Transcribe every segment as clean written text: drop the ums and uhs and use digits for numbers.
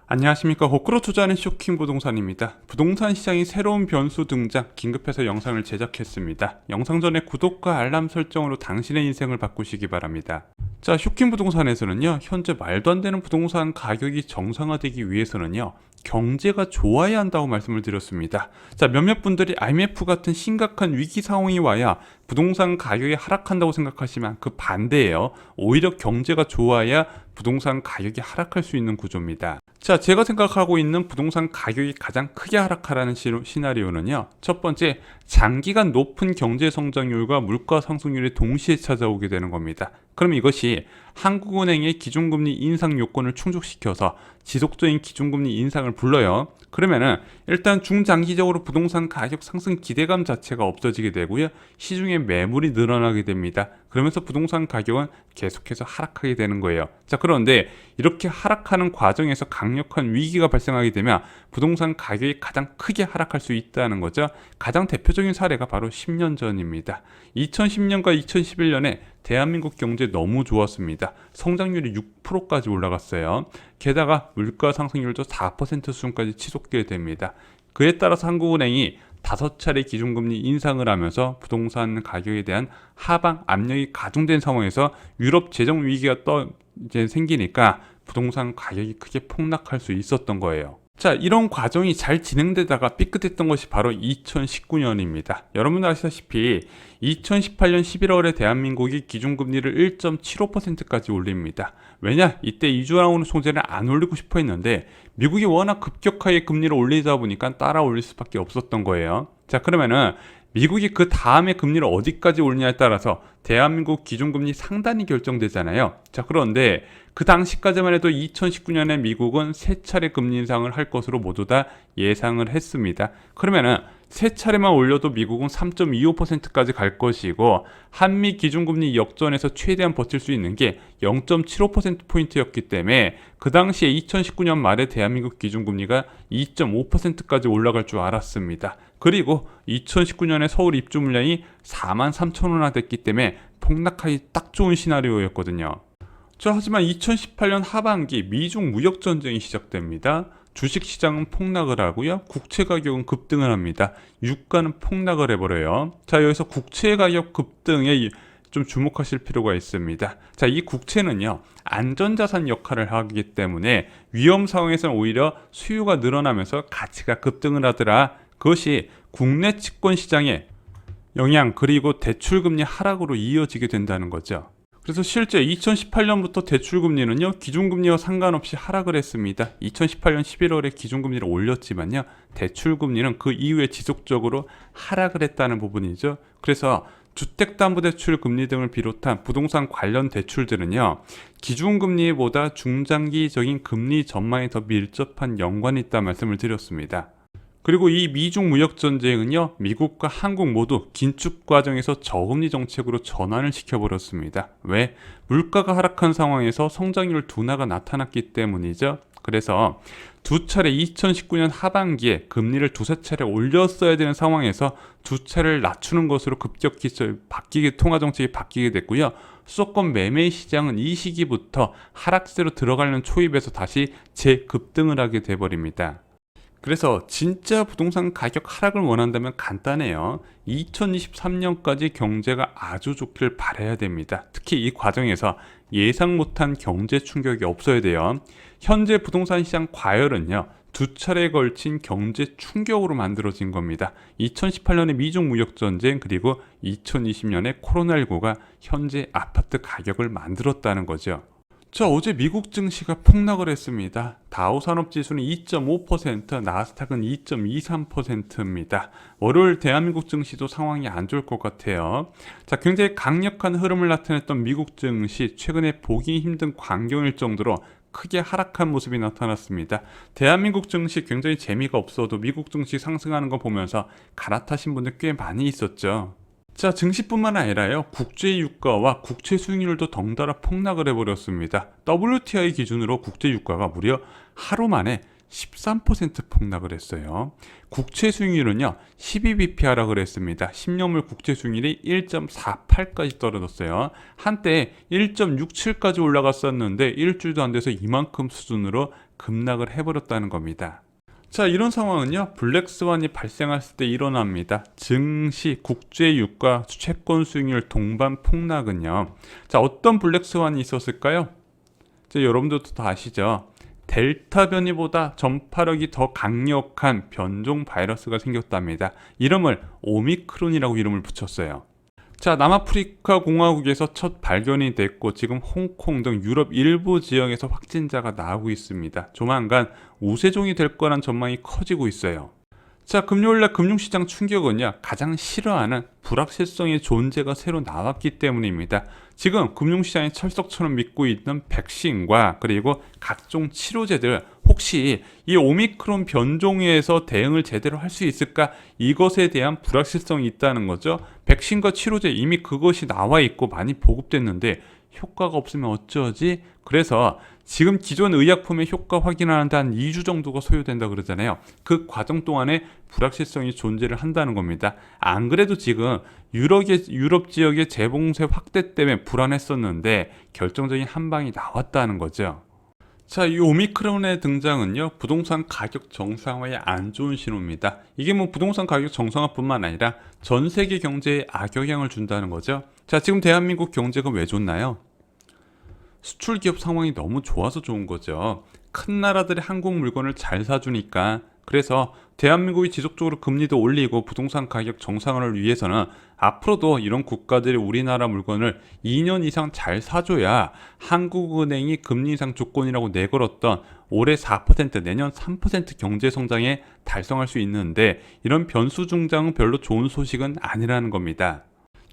안녕하십니까. 거꾸로 투자하는 쇼킹 부동산입니다. 부동산 시장이 새로운 변수 등장, 긴급해서 영상을 제작했습니다. 영상 전에 구독과 알람 설정으로 당신의 인생을 바꾸시기 바랍니다. 자, 쇼킹 부동산에서는요, 현재 말도 안 되는 부동산 가격이 정상화되기 위해서는요, 경제가 좋아야 한다고 말씀을 드렸습니다. 자, 몇몇 분들이 IMF 같은 심각한 위기 상황이 와야 부동산 가격이 하락한다고 생각하시면 그 반대예요. 오히려 경제가 좋아야 부동산 가격이 하락할 수 있는 구조입니다. 자, 제가 생각하고 있는 부동산 가격이 가장 크게 하락하라는 시나리오는요, 첫 번째, 장기간 높은 경제 성장률과 물가 상승률이 동시에 찾아오게 되는 겁니다. 그럼 이것이 한국은행의 기준금리 인상 요건을 충족시켜서 지속적인 기준금리 인상을 불러요. 그러면은 일단 중장기적으로 부동산 가격 상승 기대감 자체가 없어지게 되고요, 시중에 매물이 늘어나게 됩니다. 그러면서 부동산 가격은 계속해서 하락하게 되는 거예요. 자, 그런데 이렇게 하락하는 과정에서 강력한 위기가 발생하게 되면 부동산 가격이 가장 크게 하락할 수 있다는 거죠. 가장 대표적인 사례가 바로 10년 전입니다. 2010년과 2011년에 대한민국 경제 너무 좋았습니다. 성장률이 6%까지 올라갔어요. 게다가 물가 상승률도 4% 수준까지 치솟게 됩니다. 그에 따라서 한국은행이 5차례 기준금리 인상을 하면서 부동산 가격에 대한 하방 압력이 가중된 상황에서 유럽 재정 위기가 이제 생기니까 부동산 가격이 크게 폭락할 수 있었던 거예요. 자, 이런 과정이 잘 진행되다가 삐끗했던 것이 바로 2019년입니다. 여러분들 아시다시피 2018년 11월에 대한민국이 기준금리를 1.75%까지 올립니다. 왜냐? 이때 이주나오는 소재를 안 올리고 싶어 했는데 미국이 워낙 급격하게 금리를 올리다 보니까 따라 올릴 수밖에 없었던 거예요. 자, 그러면은 미국이 그 다음에 금리를 어디까지 올리냐에 따라서 대한민국 기준금리 상단이 결정되잖아요. 자, 그런데 그 당시까지만 해도 2019년에 미국은 3차례 금리 인상을 할 것으로 모두 다 예상을 했습니다. 그러면은 3차례만 올려도 미국은 3.25%까지 갈 것이고, 한미 기준금리 역전에서 최대한 버틸 수 있는 게 0.75%포인트였기 때문에 그 당시에 2019년 말에 대한민국 기준금리가 2.5%까지 올라갈 줄 알았습니다. 그리고 2019년에 서울 입주 물량이 43,000호나 됐기 때문에 폭락하기 딱 좋은 시나리오였거든요. 자, 하지만 2018년 하반기 미중 무역 전쟁이 시작됩니다. 주식시장은 폭락을 하고요, 국채 가격은 급등을 합니다. 유가는 폭락을 해버려요. 자, 여기서 국채 가격 급등에 좀 주목하실 필요가 있습니다. 자, 이 국채는요, 안전자산 역할을 하기 때문에 위험 상황에서는 오히려 수요가 늘어나면서 가치가 급등을 하더라. 그것이 국내 채권 시장의 영향, 그리고 대출금리 하락으로 이어지게 된다는 거죠. 그래서 실제 2018년부터 대출금리는요, 기준금리와 상관없이 하락을 했습니다. 2018년 11월에 기준금리를 올렸지만요, 대출금리는 그 이후에 지속적으로 하락을 했다는 부분이죠. 그래서 주택담보대출 금리 등을 비롯한 부동산 관련 대출들은요, 기준금리보다 중장기적인 금리 전망에 더 밀접한 연관이 있다는 말씀을 드렸습니다. 그리고 이 미중 무역 전쟁은요, 미국과 한국 모두 긴축 과정에서 저금리 정책으로 전환을 시켜버렸습니다. 왜? 물가가 하락한 상황에서 성장률 둔화가 나타났기 때문이죠. 그래서 2차례 2019년 하반기에 금리를 2~3차례 올렸어야 되는 상황에서 2차례를 낮추는 것으로 급격히 통화정책이 바뀌게 됐고요. 수도권 매매 시장은 이 시기부터 하락세로 들어가는 초입에서 다시 재급등을 하게 돼버립니다. 그래서 진짜 부동산 가격 하락을 원한다면 간단해요. 2023년까지 경제가 아주 좋길 바라야 됩니다. 특히 이 과정에서 예상 못한 경제 충격이 없어야 돼요. 현재 부동산 시장 과열은요, 2차례에 걸친 경제 충격으로 만들어진 겁니다. 2018년의 미중 무역 전쟁, 그리고 2020년의 코로나19가 현재 아파트 가격을 만들었다는 거죠. 자, 어제 미국 증시가 폭락을 했습니다. 다우산업지수는 2.5%, 나스닥은 2.23%입니다. 월요일 대한민국 증시도 상황이 안 좋을 것 같아요. 자, 굉장히 강력한 흐름을 나타냈던 미국 증시, 최근에 보기 힘든 광경일 정도로 크게 하락한 모습이 나타났습니다. 대한민국 증시 굉장히 재미가 없어도 미국 증시 상승하는 거 보면서 갈아타신 분들 꽤 많이 있었죠. 자, 증시뿐만 아니라요, 국제 유가와 국채 수익률도 덩달아 폭락을 해버렸습니다. WTI 기준으로 국제 유가가 무려 하루 만에 13% 폭락을 했어요. 국채 수익률은요, 12bp 하락을 했습니다. 10년물 국채 수익률이 1.48까지 떨어졌어요. 한때 1.67까지 올라갔었는데 일주일도 안 돼서 이만큼 수준으로 급락을 해버렸다는 겁니다. 자, 이런 상황은요, 블랙스완이 발생했을 때 일어납니다. 증시, 국제 유가, 채권 수익률 동반 폭락은요. 자, 어떤 블랙스완이 있었을까요? 자, 여러분들도 다 아시죠? 델타 변이보다 전파력이 더 강력한 변종 바이러스가 생겼답니다. 이름을 오미크론이라고 이름을 붙였어요. 자, 남아프리카 공화국에서 첫 발견이 됐고 지금 홍콩 등 유럽 일부 지역에서 확진자가 나오고 있습니다. 조만간 우세종이 될 거란 전망이 커지고 있어요. 자, 금요일날 금융시장 충격은요, 가장 싫어하는 불확실성의 존재가 새로 나왔기 때문입니다. 지금 금융시장이 철석처럼 믿고 있는 백신과 그리고 각종 치료제들, 혹시 이 오미크론 변종에서 대응을 제대로 할 수 있을까? 이것에 대한 불확실성이 있다는 거죠. 백신과 치료제 이미 그것이 나와 있고 많이 보급됐는데 효과가 없으면 어쩌지? 그래서 지금 기존 의약품의 효과 확인하는데 한 2주 정도가 소요된다 그러잖아요. 그 과정 동안에 불확실성이 존재를 한다는 겁니다. 안 그래도 지금 유럽 지역의 재봉쇄 확대 때문에 불안했었는데 결정적인 한 방이 나왔다는 거죠. 자, 이 오미크론의 등장은요, 부동산 가격 정상화에 안 좋은 신호입니다. 이게 뭐 부동산 가격 정상화뿐만 아니라 전 세계 경제에 악영향을 준다는 거죠. 자, 지금 대한민국 경제가 왜 좋나요? 수출 기업 상황이 너무 좋아서 좋은 거죠. 큰 나라들이 한국 물건을 잘 사주니까. 그래서 대한민국이 지속적으로 금리도 올리고 부동산 가격 정상화를 위해서는 앞으로도 이런 국가들이 우리나라 물건을 2년 이상 잘 사줘야 한국은행이 금리 인상 조건이라고 내걸었던 올해 4%, 내년 3% 경제 성장에 달성할 수 있는데, 이런 변수 중장은 별로 좋은 소식은 아니라는 겁니다.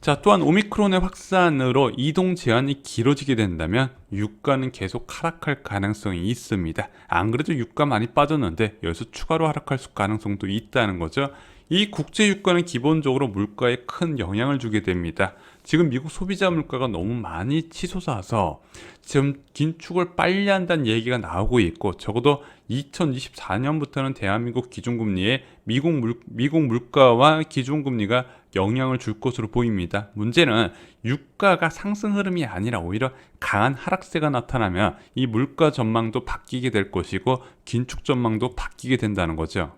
자, 또한 오미크론의 확산으로 이동 제한이 길어지게 된다면 유가는 계속 하락할 가능성이 있습니다. 안 그래도 유가 많이 빠졌는데 여기서 추가로 하락할 가능성도 있다는 거죠. 이 국제 유가는 기본적으로 물가에 큰 영향을 주게 됩니다. 지금 미국 소비자 물가가 너무 많이 치솟아서 지금 긴축을 빨리 한다는 얘기가 나오고 있고, 적어도 2024년부터는 대한민국 기준금리에 미국 물가와 기준금리가 영향을 줄 것으로 보입니다. 문제는 유가가 상승 흐름이 아니라 오히려 강한 하락세가 나타나면 이 물가 전망도 바뀌게 될 것이고 긴축 전망도 바뀌게 된다는 거죠.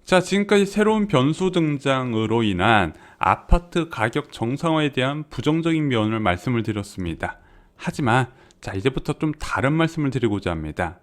자, 지금까지 새로운 변수 등장으로 인한 아파트 가격 정상화에 대한 부정적인 면을 말씀을 드렸습니다. 하지만 자, 이제부터 좀 다른 말씀을 드리고자 합니다.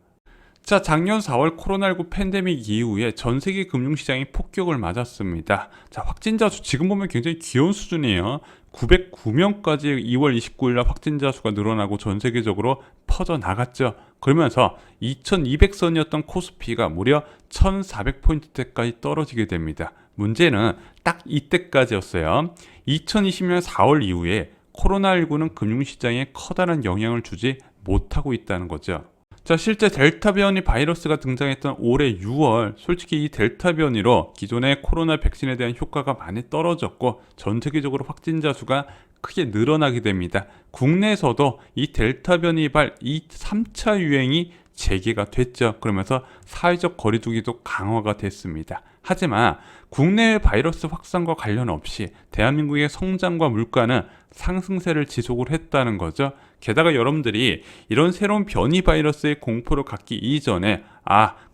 자, 작년 4월 코로나19 팬데믹 이후에 전 세계 금융시장이 폭격을 맞았습니다. 자, 확진자 수 지금 보면 굉장히 귀여운 수준이에요. 909명까지 2월 29일 날 확진자 수가 늘어나고 전 세계적으로 퍼져나갔죠. 그러면서 2200선이었던 코스피가 무려 1400포인트대까지 떨어지게 됩니다. 문제는 딱 이때까지였어요. 2020년 4월 이후에 코로나19는 금융시장에 커다란 영향을 주지 못하고 있다는 거죠. 자, 실제 델타 변이 바이러스가 등장했던 올해 6월, 솔직히 이 델타 변이로 기존의 코로나 백신에 대한 효과가 많이 떨어졌고 전 세계적으로 확진자 수가 크게 늘어나게 됩니다. 국내에서도 이 델타 변이 이발 3차 유행이 재개가 됐죠. 그러면서 사회적 거리두기도 강화가 됐습니다. 하지만 국내외 바이러스 확산과 관련 없이 대한민국의 성장과 물가는 상승세를 지속을 했다는 거죠. 게다가 여러분들이 이런 새로운 변이 바이러스의 공포를 갖기 이전에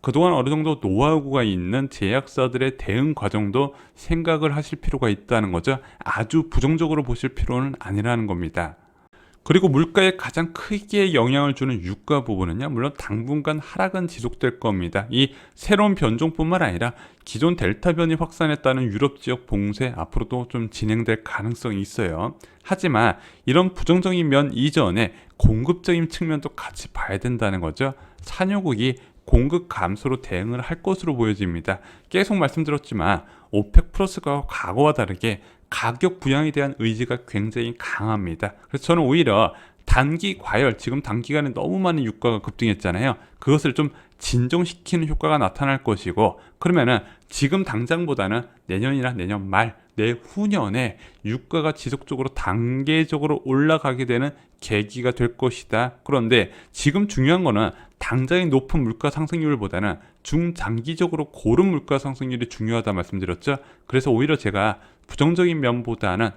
그동안 어느 정도 노하우가 있는 제약사들의 대응 과정도 생각을 하실 필요가 있다는 거죠. 아주 부정적으로 보실 필요는 아니라는 겁니다. 그리고 물가에 가장 크게 영향을 주는 유가 부분은요, 물론 당분간 하락은 지속될 겁니다. 이 새로운 변종뿐만 아니라 기존 델타 변이 확산에 따른 유럽 지역 봉쇄 앞으로도 좀 진행될 가능성이 있어요. 하지만 이런 부정적인 면 이전에 공급적인 측면도 같이 봐야 된다는 거죠. 산유국이 공급 감소로 대응을 할 것으로 보여집니다. 계속 말씀드렸지만 오펙 플러스가 과거와 다르게 가격 부양에 대한 의지가 굉장히 강합니다. 그래서 저는 오히려 단기 과열, 지금 단기간에 너무 많은 유가가 급등했잖아요. 그것을 좀 진정시키는 효과가 나타날 것이고, 그러면은 지금 당장보다는 내년이나 내년 말, 내후년에 유가가 지속적으로 단계적으로 올라가게 되는 계기가 될 것이다. 그런데 지금 중요한 거는 당장의 높은 물가 상승률보다는 중장기적으로 고른 물가 상승률이 중요하다 말씀드렸죠. 그래서 오히려 제가 부정적인 면보다는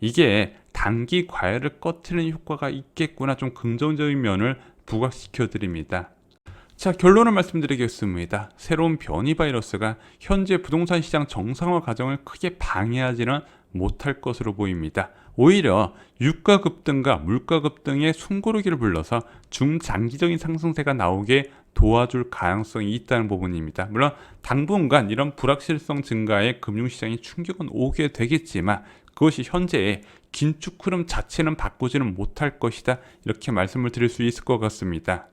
이게 단기 과열을 꺼트리는 효과가 있겠구나, 좀 긍정적인 면을 부각시켜 드립니다. 자, 결론을 말씀드리겠습니다. 새로운 변이 바이러스가 현재 부동산 시장 정상화 과정을 크게 방해하지는 못할 것으로 보입니다. 오히려 유가 급등과 물가 급등의 숨고르기를 불러서 중장기적인 상승세가 나오게 도와줄 가능성이 있다는 부분입니다. 물론 당분간 이런 불확실성 증가에 금융시장에 충격은 오게 되겠지만 그것이 현재의 긴축 흐름 자체는 바꾸지는 못할 것이다. 이렇게 말씀을 드릴 수 있을 것 같습니다.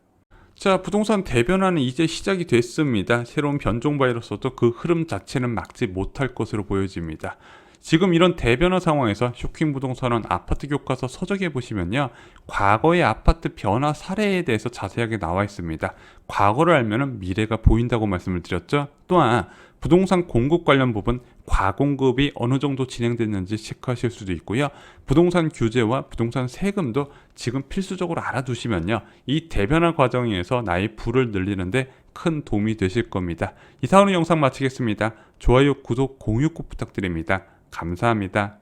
자, 부동산 대변화는 이제 시작이 됐습니다. 새로운 변종 바이러스도 그 흐름 자체는 막지 못할 것으로 보여집니다. 지금 이런 대변화 상황에서 쇼킹 부동산은 아파트 교과서 서적에 보시면요, 과거의 아파트 변화 사례에 대해서 자세하게 나와 있습니다. 과거를 알면 미래가 보인다고 말씀을 드렸죠. 또한 부동산 공급 관련 부분 과공급이 어느 정도 진행됐는지 체크하실 수도 있고요. 부동산 규제와 부동산 세금도 지금 필수적으로 알아두시면요, 이 대변화 과정에서 나의 부를 늘리는데 큰 도움이 되실 겁니다. 이상으로 영상 마치겠습니다. 좋아요, 구독, 공유 꼭 부탁드립니다. 감사합니다.